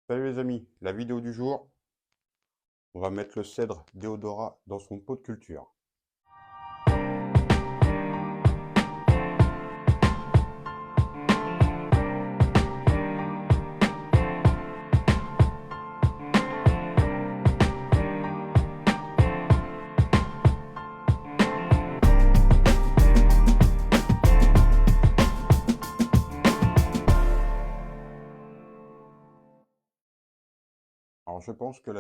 Salut les amis, la vidéo du jour, on va mettre le cèdre déodorat dans son pot de culture. Alors je pense que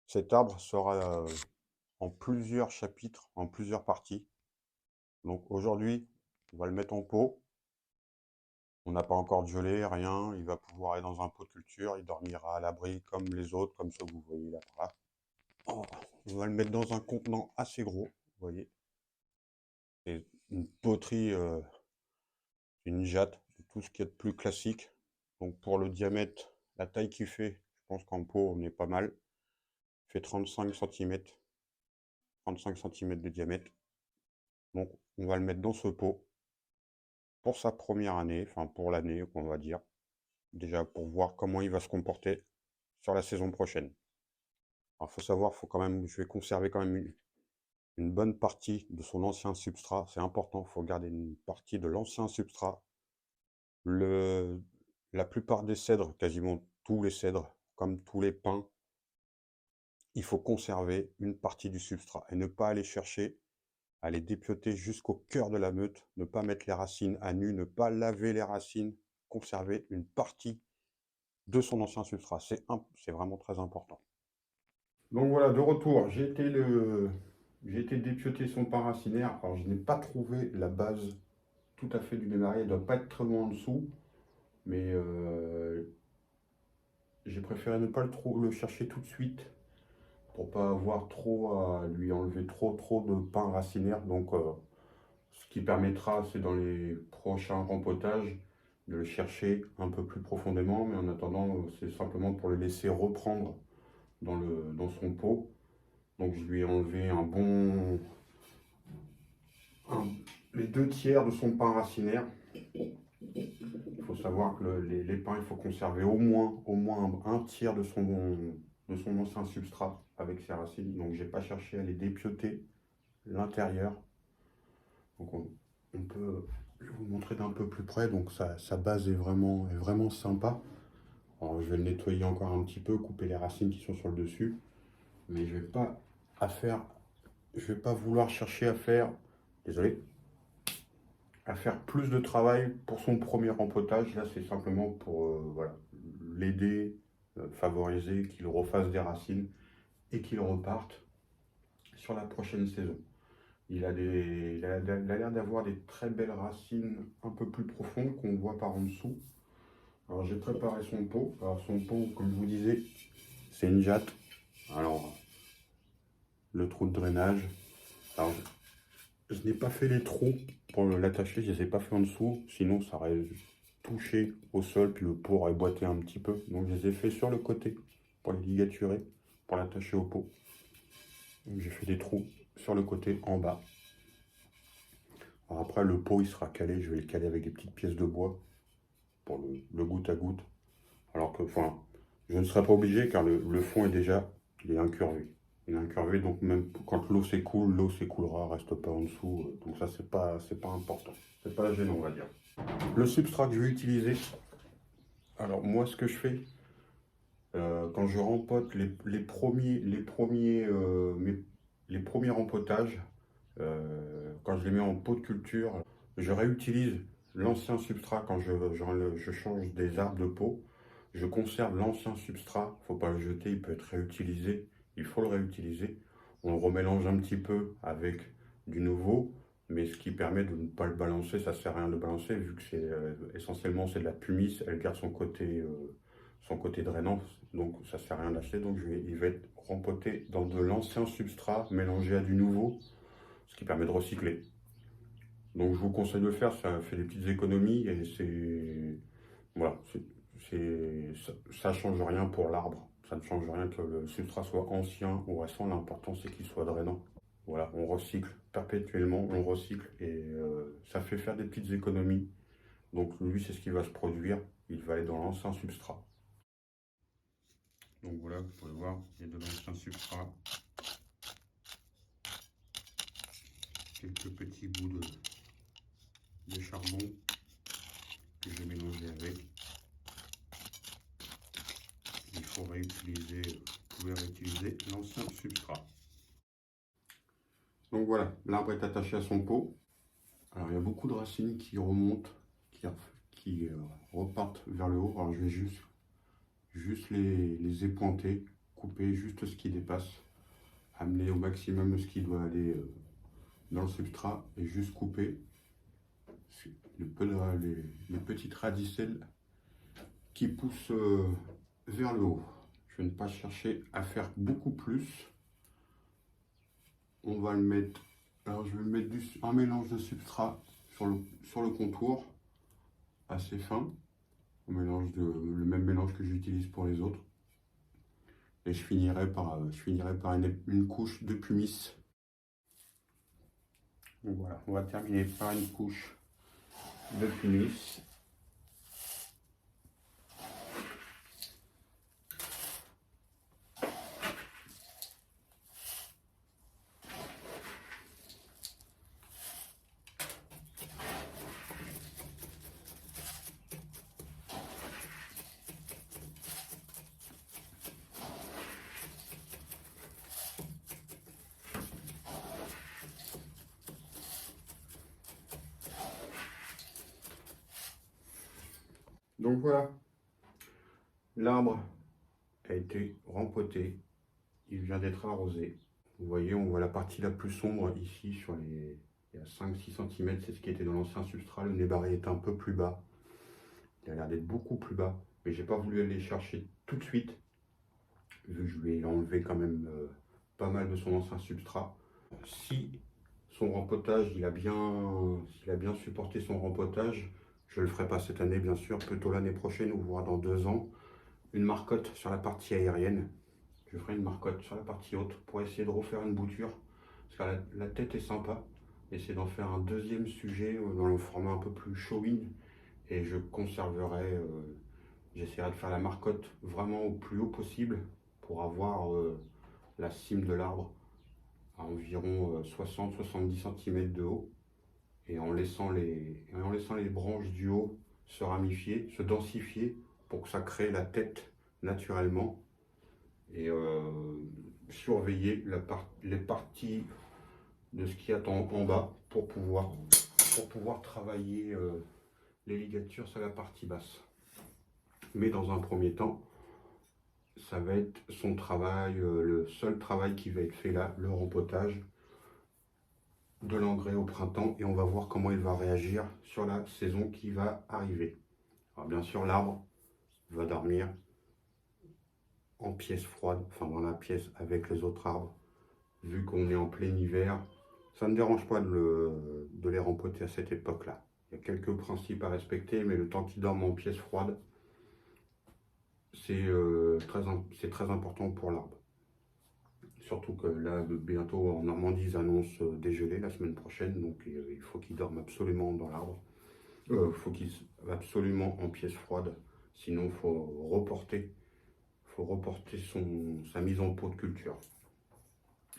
cet arbre sera en plusieurs chapitres, en plusieurs parties. Donc aujourd'hui, on va le mettre en pot. On n'a pas encore de gelée, rien. Il va pouvoir aller dans un pot de culture. Il dormira à l'abri comme les autres, comme ceux que vous voyez là. Voilà. Oh, on va le mettre dans un contenant assez gros, vous voyez. C'est une poterie, une jatte, tout ce qui est de plus classique. Donc pour le diamètre, la taille qu'il fait, je pense qu'en pot on est pas mal. Il fait 35 cm, 35 cm de diamètre. Donc on va le mettre dans ce pot pour sa première année, enfin pour l'année qu'on va dire. Déjà pour voir comment il va se comporter sur la saison prochaine. Alors faut savoir, je vais conserver quand même une bonne partie de son ancien substrat. C'est important, il faut garder une partie de l'ancien substrat. La plupart des cèdres, quasiment tous les cèdres, comme tous les pins, il faut conserver une partie du substrat et ne pas aller chercher à les dépioter jusqu'au cœur de la meute, ne pas mettre les racines à nu, ne pas laver les racines, conserver une partie de son ancien substrat. C'est vraiment très important. Donc voilà, de retour, j'ai été dépioter son pin racinaire. Alors je n'ai pas trouvé la base tout à fait du démarré, elle ne doit pas être très loin en dessous, mais j'ai préféré ne pas le chercher tout de suite pour pas avoir trop à lui enlever trop de pain racinaire. Donc ce qui permettra, c'est dans les prochains rempotages, de le chercher un peu plus profondément, mais en attendant, c'est simplement pour le laisser reprendre dans son pot. Donc je lui ai enlevé les 2 tiers de son pain racinaire. Il faut savoir que les pins, il faut conserver au moins un tiers de son ancien substrat avec ses racines. Donc j'ai pas cherché à les dépioter l'intérieur. Donc on peut, je vais vous montrer d'un peu plus près. Donc sa base est vraiment sympa. Alors je vais le nettoyer encore un petit peu, couper les racines qui sont sur le dessus. Mais je vais pas vouloir chercher à faire, désolé, à faire plus de travail pour son premier rempotage. Là, c'est simplement pour voilà, l'aider, favoriser qu'il refasse des racines et qu'il reparte sur la prochaine saison. Il a l'air d'avoir des très belles racines un peu plus profondes qu'on voit par en dessous. Alors j'ai préparé son pot. Alors son pot, comme je vous disais, c'est une jatte. Alors le trou de drainage. Alors je n'ai pas fait les trous pour l'attacher, je ne les ai pas fait en dessous, sinon ça aurait touché au sol, puis le pot aurait boité un petit peu. Donc je les ai fait sur le côté pour les ligaturer, pour l'attacher au pot. J'ai fait des trous sur le côté en bas. Alors après le pot il sera calé, je vais le caler avec des petites pièces de bois pour le goutte à goutte. Alors que, enfin, je ne serai pas obligé car le fond est déjà, il est incurvé. Il est incurvé, donc même quand l'eau s'écoulera, reste pas en dessous. Donc ça, c'est pas important. C'est pas gênant, on va dire. Le substrat que je vais utiliser, alors moi, ce que je fais, quand je rempote les premiers rempotages, quand je les mets en pot de culture, je réutilise l'ancien substrat quand je change des arbres de pot. Je conserve l'ancien substrat, il ne faut pas le jeter, il peut être réutilisé, il faut le réutiliser. On le remélange un petit peu avec du nouveau, mais ce qui permet de ne pas le balancer, ça ne sert à rien de balancer, vu que essentiellement c'est de la pumice, elle garde son côté drainant, donc ça ne sert à rien d'acheter. Donc il va être rempoté dans de l'ancien substrat mélangé à du nouveau, ce qui permet de recycler. Donc je vous conseille de le faire, ça fait des petites économies et voilà, ça change rien pour l'arbre. Ça ne change rien que le substrat soit ancien ou récent, l'important c'est qu'il soit drainant. Voilà, on recycle perpétuellement, on recycle et ça fait faire des petites économies. Donc lui, c'est ce qui va se produire. il va aller dans l'ancien substrat. Donc voilà, vous pouvez voir, il y a de l'ancien substrat, quelques petits bouts de charbon que j'ai mélangé avec. Il faut réutiliser, vous pouvez réutiliser l'ancien substrat. Donc voilà, l'arbre est attaché à son pot. Alors il y a beaucoup de racines qui remontent, qui repartent vers le haut. Alors je vais juste les épointer, couper juste ce qui dépasse, amener au maximum ce qui doit aller dans le substrat et juste couper les petites radicelles qui poussent vers le haut. Je vais ne pas chercher à faire beaucoup plus. On va le mettre, alors je vais mettre un mélange de substrat sur le contour, assez fin, le même mélange que j'utilise pour les autres. Et je finirai par une couche de pumice. Donc voilà, on va terminer par une couche de pumice. Donc voilà, l'arbre a été rempoté, il vient d'être arrosé. Vous voyez, on voit la partie la plus sombre ici, il y a 5-6 cm, c'est ce qui était dans l'ancien substrat. Le nez-barré est un peu plus bas, il a l'air d'être beaucoup plus bas, mais j'ai pas voulu aller chercher tout de suite, vu que je vais enlever quand même pas mal de son ancien substrat. Si son rempotage, il a bien supporté son rempotage, je ne le ferai pas cette année bien sûr, plutôt l'année prochaine ou voire dans 2 ans, une marcotte sur la partie aérienne. Je ferai une marcotte sur la partie haute pour essayer de refaire une bouture, parce que la tête est sympa. Essayer d'en faire un deuxième sujet dans le format un peu plus showing, et je conserverai, j'essaierai de faire la marcotte vraiment au plus haut possible pour avoir la cime de l'arbre à environ 60-70 cm de haut, et en laissant les branches du haut se ramifier, se densifier pour que ça crée la tête naturellement, et surveiller les parties de ce qu'il y a en bas pour pouvoir travailler les ligatures sur la partie basse. Mais dans un premier temps, ça va être son travail, le seul travail qui va être fait là, le rempotage de l'engrais au printemps, et on va voir comment il va réagir sur la saison qui va arriver. Alors bien sûr, l'arbre va dormir en pièce froide, enfin dans la pièce avec les autres arbres. Vu qu'on est en plein hiver, ça ne me dérange pas de les rempoter à cette époque-là. Il y a quelques principes à respecter, mais le temps qu'ils dorment en pièce froide, c'est très important pour l'arbre. Surtout que là, bientôt en Normandie, ils annoncent des gelées la semaine prochaine, donc il faut qu'ils dorment absolument dans l'arbre. Il faut qu'ils soient absolument en pièce froide, sinon il faut reporter sa mise en pot de culture.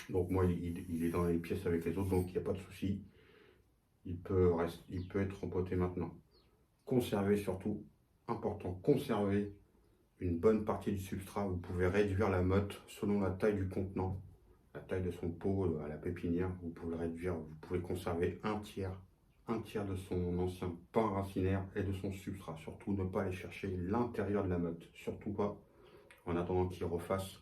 Donc moi, il est dans les pièces avec les autres, donc il n'y a pas de souci. Il peut être rempoté maintenant. Conserver surtout, important, conserver une bonne partie du substrat. Vous pouvez réduire la motte selon la taille du contenant, la taille de son pot à la pépinière. Vous pouvez le réduire, vous pouvez conserver un tiers de son ancien pain racinaire et de son substrat. Surtout ne pas aller chercher l'intérieur de la motte, surtout pas, en attendant qu'il refasse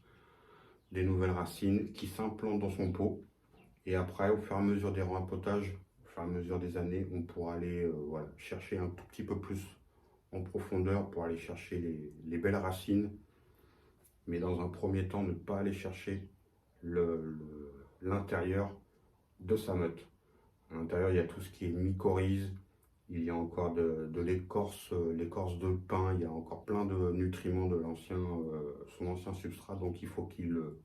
des nouvelles racines qui s'implantent dans son pot. Et après, au fur et à mesure des rempotages, au fur et à mesure des années, on pourra aller chercher un tout petit peu plus en profondeur pour aller chercher les belles racines. Mais dans un premier temps, ne pas aller chercher l'intérieur de sa motte. À l'intérieur, il y a tout ce qui est mycorhize, il y a encore de l'écorce de pin, il y a encore plein de nutriments de son ancien substrat. Donc il faut que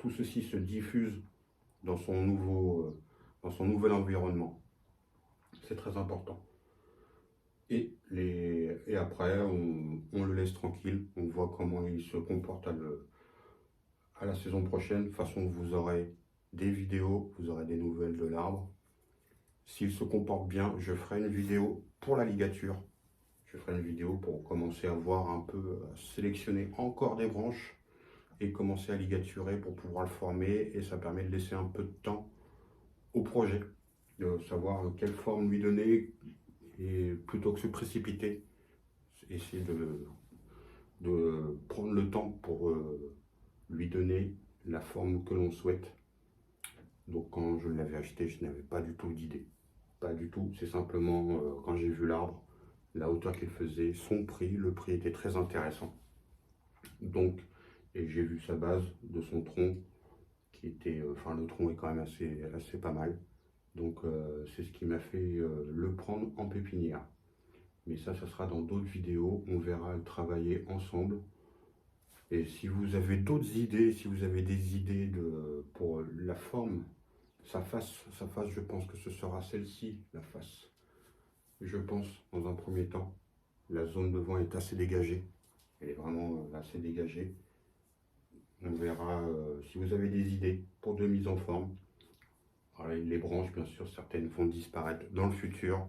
tout ceci se diffuse dans son nouvel environnement. C'est très important. Et après, on le laisse tranquille. On voit comment il se comporte à la saison prochaine. De toute façon, vous aurez des vidéos, vous aurez des nouvelles de l'arbre. S'il se comporte bien, je ferai une vidéo pour la ligature. Je ferai une vidéo pour commencer à voir un peu, à sélectionner encore des branches et commencer à ligaturer pour pouvoir le former. Et ça permet de laisser un peu de temps au projet, de savoir quelle forme lui donner et plutôt que se précipiter, essayer de prendre le temps pour lui donner la forme que l'on souhaite. Donc quand je l'avais acheté, je n'avais pas du tout d'idée. Pas du tout, c'est simplement quand j'ai vu l'arbre, la hauteur qu'il faisait, son prix, le prix était très intéressant. Donc, et j'ai vu sa base de son tronc, qui était, enfin le tronc est quand même assez pas mal. Donc c'est ce qui m'a fait le prendre en pépinière. Mais ça sera dans d'autres vidéos, on verra le travailler ensemble. Et si vous avez d'autres idées, si vous avez des idées pour la forme, sa face, je pense que ce sera celle-ci, la face. Je pense, dans un premier temps, la zone devant est assez dégagée. Elle est vraiment assez dégagée. On verra si vous avez des idées pour de mise en forme. Alors, les branches, bien sûr, certaines vont disparaître dans le futur.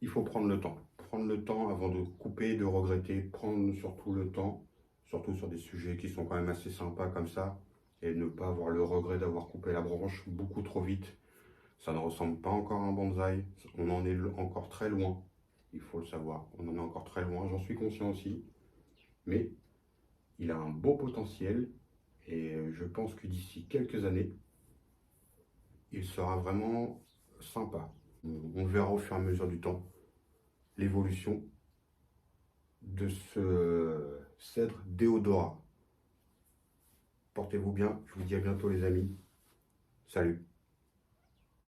Il faut prendre le temps. Prendre le temps avant de couper, de regretter. Prendre surtout le temps, surtout sur des sujets qui sont quand même assez sympas comme ça. Et ne pas avoir le regret d'avoir coupé la branche beaucoup trop vite. Ça ne ressemble pas encore à un bonsaï. On en est encore très loin. Il faut le savoir. On en est encore très loin. J'en suis conscient aussi. Mais il a un beau potentiel. Et je pense que d'ici quelques années, il sera vraiment sympa. On verra au fur et à mesure du temps l'évolution de ce cèdre Déodora. Portez-vous bien, je vous dis à bientôt les amis. Salut.